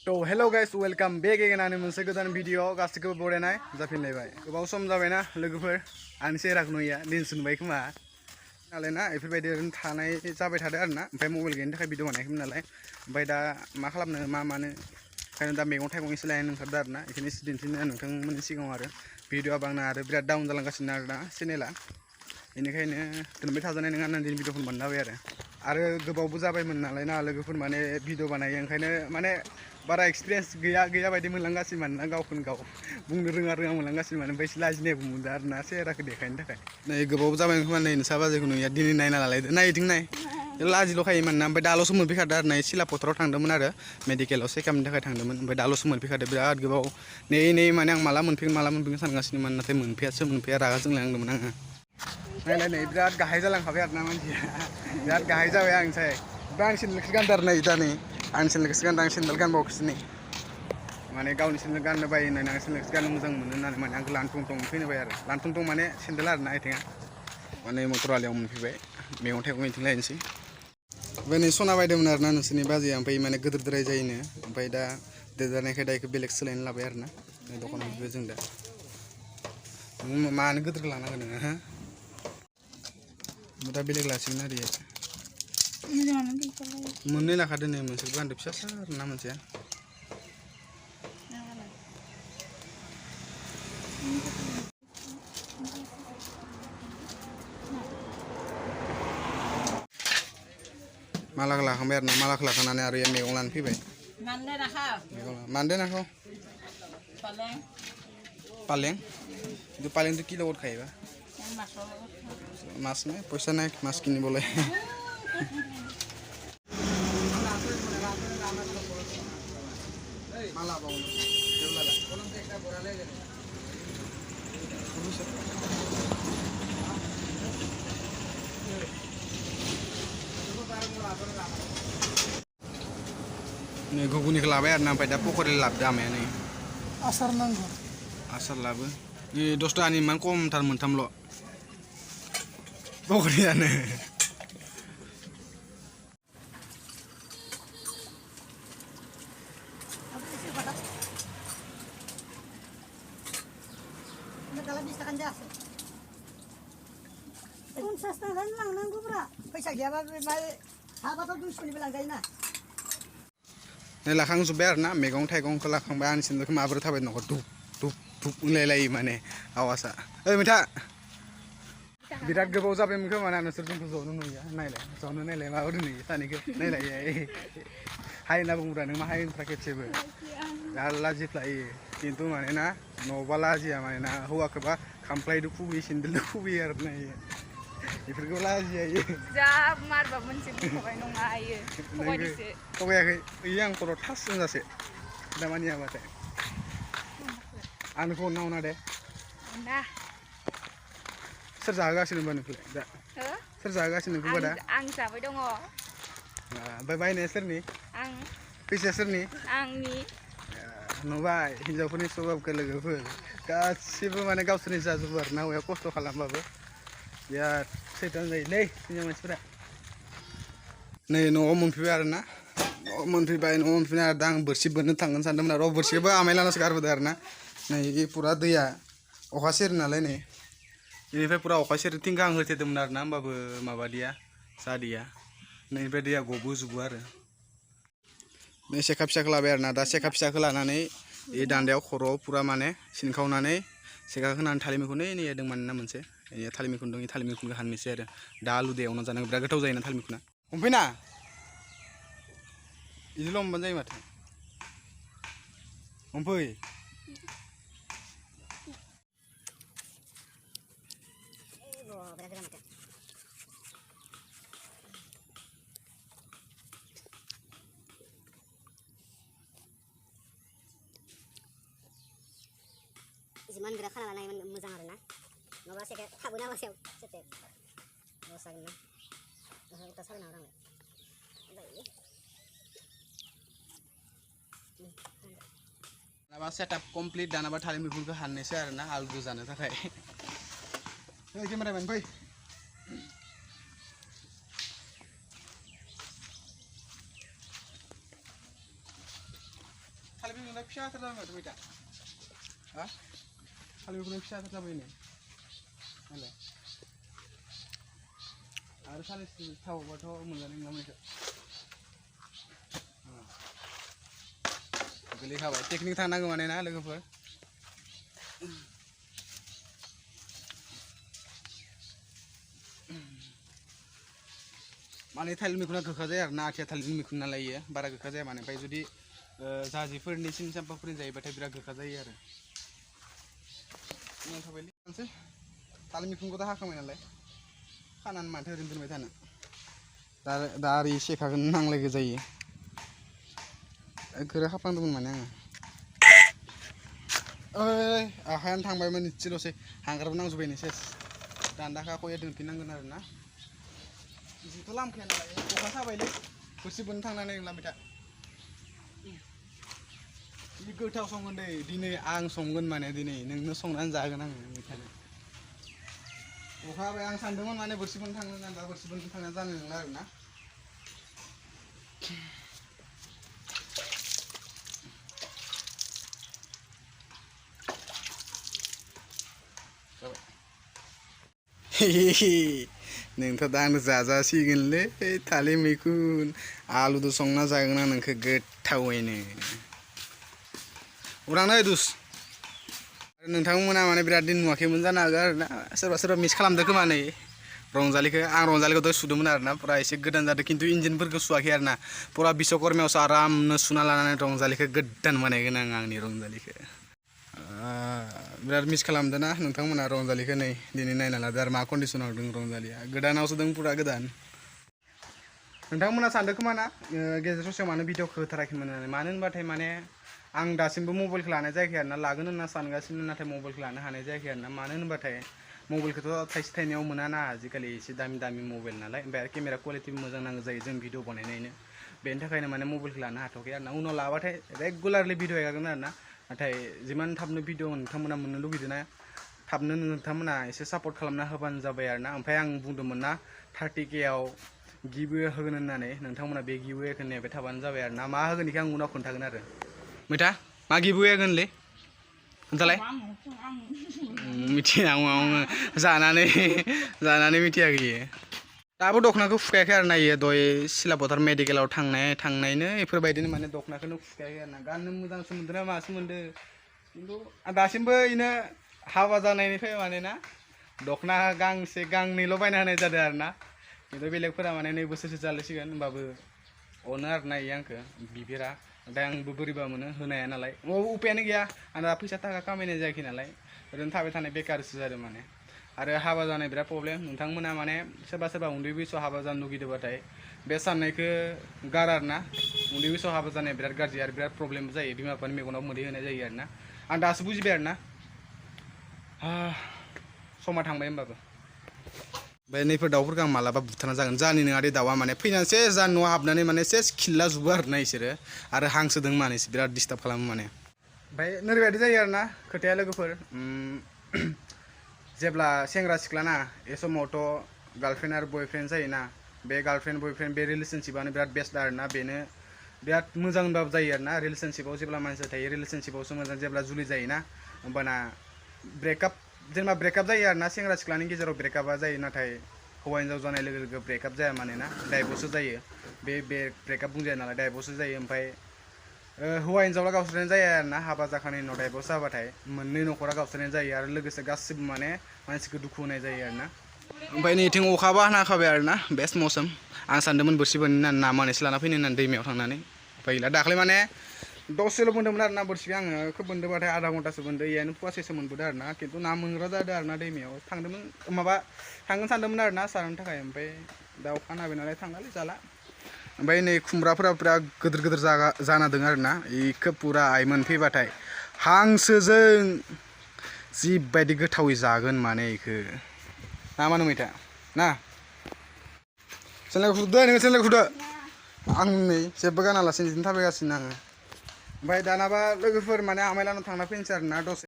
तो hello guys welcome back again आंनि मोनसे गोदान भिडिअ गासिखौबो बरायनाय जाफिनलायबाय गोबाव सम जाबायना लोगोफोर आंनि चेहराखौ नुयिया दिनसो नुबाय खोमा नालाय ना बेफोरबायदि ओरैनो थानाय जाबाय थादों आरोना ओमफ्राय मबाइल गैयिनि थाखाय भिडिअ बानायाखैमोन नालाय ओमफ्राय दा मा खालामनो मा मानो ओंखायनो दा मैगं थाइगं एसे लायनो ओंखारदों आरोना बेखौनो एसे दिन्थिनो नोंथांमोननि सिगाङाव आरो भिडिअआ आंना आरो बिराद डाउन जालांगासिनो आरोना चेनेला बेनिखायनो दोनबाय थाजानाय नङा होननानै दिनै भिडिअखौ बानायना होबाय आरो गोबावबो जाबायमोन नालाय ना लोगोफोर माने भिडिअ बानायो ओंखायनो माने बारा एक्सपिरियेन्स गैया बायदि मोनलांगासिनो मानोना गावखौनो गाव बुंनो रोङा मोनलांगासिनो माने ओमफ्राय एसे लाजिनायबो मोनदों आरोना चेहराखौ देखायनो थाखाय नै गोबाव जाबाय खोमा नै नोंसा बाजैखौ नुयिया दिनै नायना लालायदो नायथिं नाय लाजिल' खायोमोन ना ओमफ्राय दाल'सो मोनफैखादों आरो ना सिलापथाराव थांदोंमोन आरो मेडिकेलाव चेकआपनि थाखाय थांदोंमोन ओमफ्राय दाल'सो मोनफैखादों बिराद गोबाव नै माने आं माला मोनफैगोन सानगासिनोमोन नाथाय मोनफैया रागा जोंलायनांदोंमोन आङो नायलाय नै बिराद गाहाय जालांखाबाय आरोना मानसिया बिराद गाहाय जाबाय आंनिसाय आं सेन्देलखौसो गानदों आरो नै दा नै आं सेन्देलखौसो गानदों आं सेन्देल गानबावाखैसो नै माने गावनि सेन्देल गाननो बायो होननानै आं सेन्देलखौसो गाननो मोजां मोनो होननानै माने आंखौ लानथं थं फैनोबाय आरो लानथं थं माने सेन्देल आरोना आथिङा माने मटर आलियाव मोनफैबाय मैगं थाइगं बिथिं लायनोसै ओमफ्राय नै सना बायदोंमोन आरोना नोंसोरनि बाजैया ओमफ्राय माने गोदोरद्राय जायोनो ओमफ्राय दा देरजानायखाय दा बेखौ बेलेग सोलायनो लाबाय आरोना दखानाव मोनफैबाय जों दा मानो गोदोरखौ लांनांगोन नोङो हो दा बेलेग लासिगोन आरो मोननै लाखादों नै मोनसेखौ गानदो फिसासा आरोना मोनसेया मालाखौ लाखांबाय आरोना मालाखौ लाखांनानै आरो मैगं लानो फैबाय मानदे नाखौ पालें पालेंটো কি লগত খাইবা মাছ নাই পইচা নাই মাছ কিনিবলৈ नै घुगुनिखौ लाबाय आरोना ओमफ्राय दा पकरि लाबोदो आमाया नै आसार नांगौ आसार लाबो नै 10 टाकानि इमान खमथार मोनथामल' पकरियानो फैसा गैयाबा हाबाथ' 200निबो लांजायोना नै लाखांजोब्बाय आरोना मैगं थाइगंखौ लाखांबाय आंनि सेन्देलखौ माबोरै थाबाय न'खर धुप धुप धुप होनलायलायो माने आवाजआ ओइ मैथा बिराद गोबाव जाबायमोन खोमा ना नोंसोर जोंखौ ज'नो नुयिया नायलाय माबोरै नुयो सानैखौ नायलाय हाय होनना बुंब्रा नों मा हाय होनफ्रा खेबसेबो बिराद लाजिफ्लायो खिन्थु माने ना न'बा लाजिया माने ना हौवाखौबा खामफ्लायदो खुबैयो सेन्देलदो खुबैयो आरो ना बेफोरखौ लाजिया जा मारबा मोनसे बुंखाबाय नङा आयो थगायदोसो थगायाखै ओइ आं खर' थास होनजासे दामानि हाबाथाय आंखौ हरना दे ना सोर जाहोगासिनो होनबा नोंखौलाय दा सोर जाहोगासिनो नोंखौबा दा आं जाबाय दङ ओमफ्राय बायनाया सोरनि आं फैसाया सोरनि आंनि नुबाय हिन्जावफोरनि स्वभाबखौ लोगोफोर गासिबो माने गावसोरनि जाजोबो आरो ना हौवाया खस्थ' खालामबाबो बिराद सैतान जायोलै हिन्जाव मानसिफोरा नै न'आव मोनफैबाय आरोना न'आव मोनफैनाय आरो दा आं बोरसि बोननो थांगोन सानदोंमोन आरो बोरसिखौबो आमाय लानासो गारबोदों आरोना नै फुरा दैया अखा सेरो नालाय नै बेनिफ्राय फुरा अखा सेरो थिंखा आं होथेदोंमोन आरोना होमबाबो माबादिया जादिया नैनिफ्राय दैया गबोजोबो आरो नै सेखा फिसाखौ लाबाय आरोना दा सेखा फिसाखौ लानानै बे दान्दायाव खर'आव फुरा माने सिनखावनानै सेखा होनानै थालिर मैखुन नै एरदों मानोना मोनसे थालिर मैखुन दं थालिर मैखुनखौ हाननोसै आरो दा आलुजों एवना जानांगौ बिराद गोथाव जायोना थालिर मैखुना हमफैना बिदिल' हमबानो जायो माथो हमफै जिमान गोरा खाना लानाय मोजां आरोना नङाबा सेखे थाबोना बासायाव सेते लस जागोन ना उल्टा सागोन आरो दानाबा सेटआप कमप्लिट दानाबा थालिर मैखुनखौ हाननोसै आरोना आलुजों जानो थाखाय केमेरामेन फै थालिर मैखुना फिसाथार जाबाय माथो मैथा हा थालिर मैखुना फिसाथार जाबाय नै नालाय आरो सानैसो थावबाथ' मोनजानाय नंला मैखौ गोलैखाबाय टेकनिक थानांगौ माने ना लोगोफोर माने थालिर मैखुना गोखा जाया आरोना आथिया थालिर मैखुन नालाय इयो बारा गोखा जाया माने ओमफ्राय जुदि जाहाजिफोरनि सिनि साम्फाफोरनि जायोबाथाय बिराद गोखा जायो आरो थाबायलै मोनसे थालिर मैखुनखौथ' हाखांबाय नालाय खानानै माथो ओरैनो दोनबाय थानो दा आरो सेखाखौनो नांलायगौ जायो गोरा खाफ्लांदोंमोन माने आङो ओइ आखायानो थांबायमोन इसेल'सै हांगारबो नांजोब्बाय नै सेस दान्दाखा खया दोनफिननांगोन आरो ना जिथ' लामखाया नालाय अखा साबायलै बोरसि बोननो थांनानै लांबाय था जि गोथाव संगोन दै दिनै आं संगोन माने दिनै नोंनो संनानै जागोन आङो मैथाजों अखा हाबाय आं सानदोंमोन माने बोरसि बोननो थांनो होननानै दा बोरसि बोननो थांनाया जानाय नंला आरो ना नोंथ' दा आंनो जाजासिगोनलै थालिर मैखुन आलुजों संना जागोन आं नोंखौ गोथावैनो उरांनो दुस नोंथांमोना माने बिराद दिन नुवाखैमोन जानो हागौ आरो ना सोरबा सोरबा मिस खालामदों खोमा नै रंजालिखौ आं रंजालिखौथ' सुदोंमोन आरो ना फुरा एसे गोदान जादों खिन्थु इन्जिनफोरखौ सुवाखै आरो ना फुरा बिश्वकर्मायावसो आरामनो सुना लानानै रंजालिखौ गोदान बानायगोन आं आंनि रंजालिखौ बिराद मिस खालामदों ना नोंथांमोना रंजालिखौ नै दिनै नायना लादो आरो मा कन्डिसनाव दं रंजालिया गोदानावसो दं फुरा गोदान नोंथांमोना सानदों खोमा ना गेजेर ससेयाव मानो भिडिअखौ होथाराखैमोन होननानै मानो होनबाथाय माने आं दासिमबो मबाइलखौ लानाय जायाखै आरो ना लागोन होनना सानगासिनो नाथाय मबाइलखौ लानो हानाय जायाखै आरो ना मानो होनबाथाय मबाइलखौथ' थाइसे थाइनैयाव मोना ना आजिखालि एसे दामि दामि मबाइल नालाय ओमफ्राय आरो केमेरा क्वालिटिबो मोजां नांगौ जायो जों भिडिअ बानायनायनो बेनि थाखायनो माने मबाइलखौ लानो हाथ'वाखै आरो ना उनाव लाबाथाय रेगुलारलि भिडिअ हेगारगोन आरो ना नाथाय जिमान थाबनो भिडिअ नोंथांमोना मोननो लुगैदों ना थाबनो नोंथांमोना एसे सापर्ट खालामना होबानो जाबाय आरो ना ओमफ्राय आं बुंदोंमोन ना 30K आव गिवे होगोन होननानै नोंथांमोना बे गिवेखौ नेबाय थाबानो जाबाय आरो ना मा होगोन बेखौ आं उनाव खोन्थागोन आरो मैथा मा गिवे होगोनलै खोन्थालाय मिथिया जानानै मिथियाखै दाबो दखनाखौ फुखायाखै आरो ना इयो दय सिलापथार मेडिकेलाव थांनायनो बेफोरबायदिनो माने दखनाखौनो फुखायाखै आरो ना गाननो मोजांसो मोनदों ना मासो मोनदों खिन्थु दासिमबो इनो हाबा जानायनिफ्राय माने ना दखना गांसे गांनैल' बायना होनाय जादों आरो ना खिन्थु बेलेगफोरा माने 2 बोसोरसो जालायसिगोन होमबाबो अनो आरो ना इयो आंखौ बिफेरा ओमफ्राय आंबो बोरैबा मोनो होनाया नालाय उपायानो गैया आं दा फैसा थाखा खामायनाय जायाखै नालाय ओरैनो थाबाय थानाय बेकारसो जादों माने आरो हाबा जानाय बिराद प्रब्लेम नोंथांमोना माने सोरबा उन्दै बैसोआव हाबा जानो लुगैदोंबाथाय बे साननायखौ गार आरो ना उन्दै बैसोआव हाबा जानाया बिराद गाज्रि आरो बिराद प्रब्लेम जायो बिमा बिफानि मेगनाव मोदै होनाय जायो आरो ना आं दासो बुजिबाय आरो ना समा थांबाय होमबाबो ओमफ्राय नैफोर दाउफोरखौ आं मालाबा बुथारना जागोन जानि नङा दे दाउआ माने फैनानै सेस जा न'आव हाबनानै माने सेस खिल्ला जुबो आरो ना इसोरो आरो हांसो दों माने बिराद डिस्टार्ब खालामो माने ओमफ्राय नोरैबायदि जायो आरो ना खोथाया लोगोफोर जेब्ला सेंग्रा सिख्ला ना बे समावथ' गार्लफ्रेन्ड आरो बयफ्रेन्ड जायोना बे गार्लफ्रेन्ड बयफ्रेन्ड बे रिलेसनशिपआनो बिराद बेस्ट आरो ना बेनो बिराद मोजां होनबाबो जायो आरो ना रिलेसनशिपआव जेब्ला मानसि थायो रिलेसनशिपआवसो मोजां जेब्ला जुलि जायोना होमबाना ब्रेकआप जेनेबा ब्रेकआप जायो आरो ना सेंग्रा सिख्लानि गेजेराव ब्रेकआपआ जायो नाथाय हौवा हिन्जाव जानाय लोगो लोगो ब्रेकआप जाया माने ना डाइभर्ससो जायो बे ब्रेकआप बुंजाया नालाय डाइभर्ससो जायो ओमफ्राय हौवा हिन्जावला गावस्रानाय जाया आरो ना हाबा जाखांनायनि उनाव डाइभर्स जाबाथाय मोननै न'खरा गावस्रानाय जायो आरो लोगोसे गासिबो माने मानसिखौ दुखु होनाय जायो आरो ना ओमफ्राय नैथिं अखाबो हाना होखाबाय आरो ना बेस्ट मौसम आं सानदोंमोन बोरसि बोननो होननानै ना मानैसो लाना फैनो होननानै दैमायाव थांनानै ओमफ्राय गैला दाख्लै माने दसेल' बोन्दोंमोन आरो ना बोरसिखौ आङो खोब बोन्दोंबाथाय आधा घन्टासो बोन्दों इयानो फुवासेसो मोनबोदों आरो ना खिन्थु ना मोनग्रा जादों आरो ना दैमायाव थांदोंमोन थांगोन सानदोंमोन आरो ना सारनो थाखाय ओमफ्राय दा अखा हाबाय नालाय थांलालै जाला ओमफ्राय नै खुमब्राफोरा बिराद गिदिर जाना दं आरो ना इखौ पुरा आइ मोनफैबाथाय हांसोजों जिबायदि गोथावै जागोन माने इखौ ना मा होनो मैथा ना सेन्देल खुदो नोङो सेन्देल खुदो आं नै जेबो गानालासिनो बिदिनो थाबायगासिनो आङो ओमफ्राय दानाबा लोगोफोर माने आमाइलानाव थांना फैनोसै आरो ना दसे